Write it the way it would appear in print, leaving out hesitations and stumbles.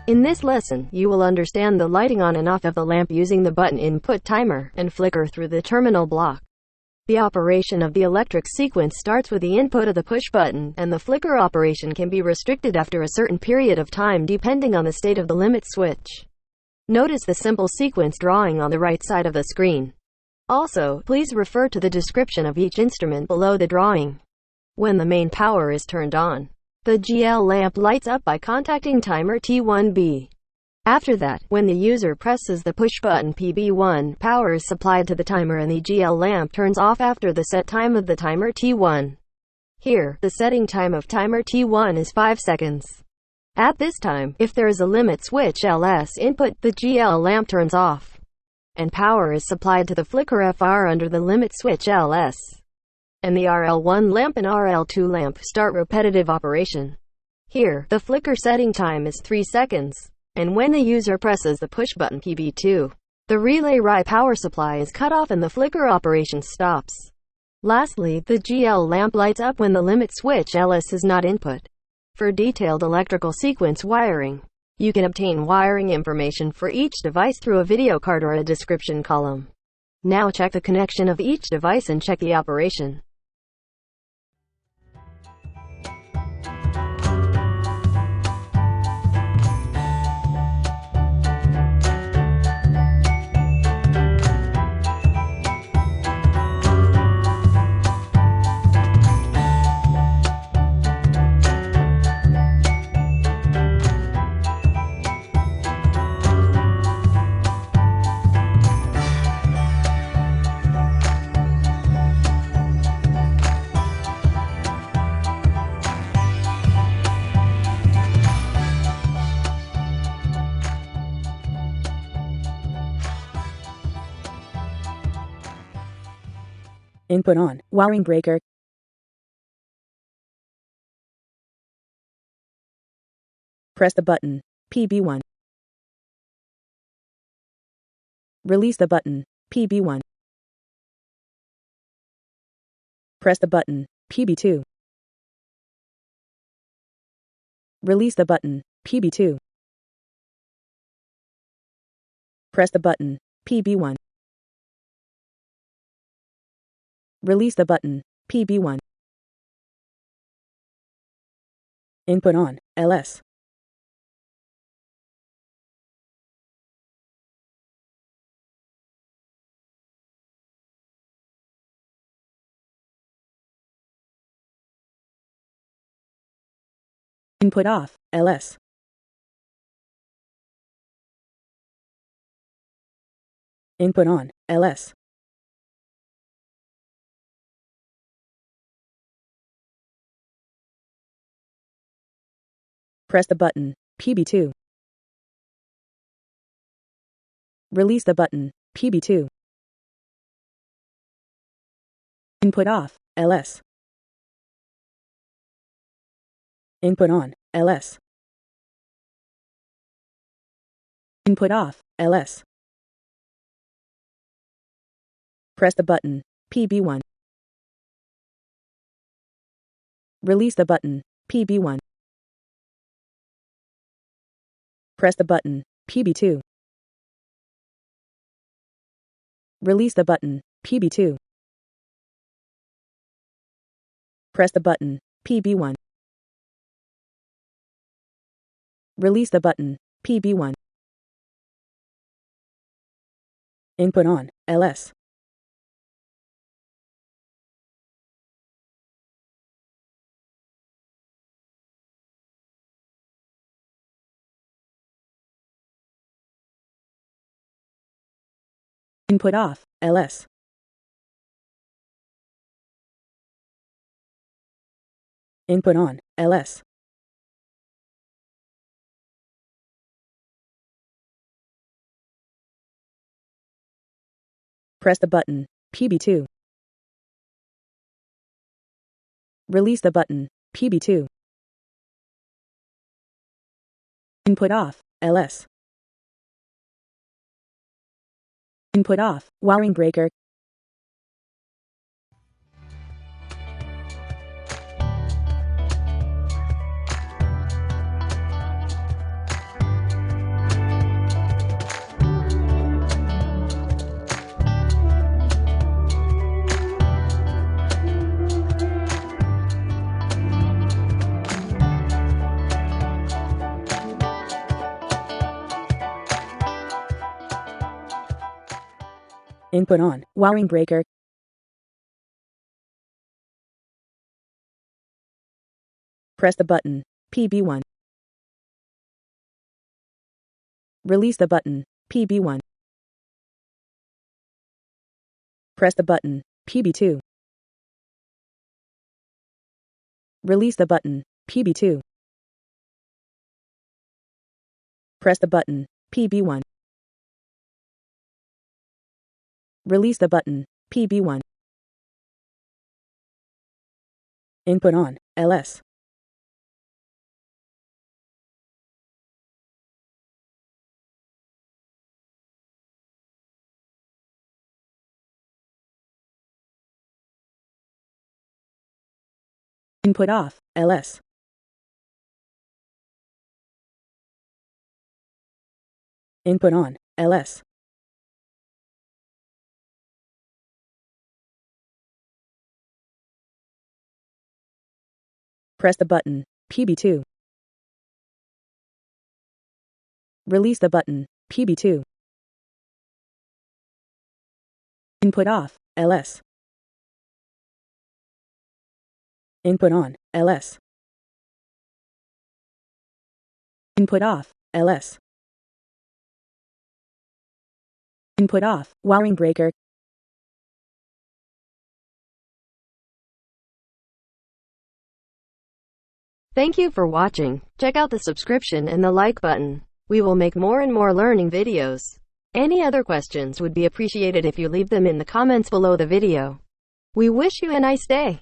In this lesson, you will understand the lighting on and off of the lamp using the button input timer and flicker through the terminal block. The operation of the electric sequence starts with the input of the push button, and the flicker operation can be restricted after a certain period of time depending on the state of the limit switch. Notice the simple sequence drawing on the right side of the screen. Also, please refer to the description of each instrument below the drawing. When the main power is turned on, the GL lamp lights up by contacting timer T1B. After that, when the user presses the push button PB1, power is supplied to the timer and the GL lamp turns off after the set time of the timer T1. Here, the setting time of timer T1 is 5 seconds. At this time, if there is a limit switch LS input, the GL lamp turns off, and power is supplied to the flicker FR under the limit switch LS. And the RL1 lamp and RL2 lamp start repetitive operation. Here, the flicker setting time is 3 seconds, and when the user presses the push button PB2, the relay RI power supply is cut off and the flicker operation stops. Lastly, the GL lamp lights up when the limit switch LS is not input. For detailed electrical sequence wiring, you can obtain wiring information for each device through a video card or a description column. Now check the connection of each device and check the operation. Input on. Wiring breaker. Press the button. PB1. Release the button. PB1. Press the button. PB2. Release the button. PB2. Press the button. PB1. Release the button, PB1. Input on, LS. Input off, LS. Input on, LS. Press the button, PB2. Release the button, PB2. Input off, LS. Input on, LS. Input off, LS. Press the button, PB1. Release the button, PB1. Press the button, PB2. Release the button, PB2. Press the button, PB1. Release the button, PB1. Input on, LS. Input off, LS. Input on, LS. Press the button, PB2. Release the button, PB2. Input off, LS. Input off, wiring breaker. Input on. Wiring breaker. Press the button. PB1. Release the button. PB1. Press the button. PB2. Release the button. PB2. Press the button. PB1. Release the button. PB1. Input on. LS. Input off. LS. Input on. LS. Press the button. PB2. Release the button. PB2. Input off. LS. Input on. LS. Input off. LS. Input off. Wiring breaker. Thank you for watching. Check out the subscription and the like button. We will make more and more learning videos. Any other questions would be appreciated if you leave them in the comments below the video. We wish you a nice day.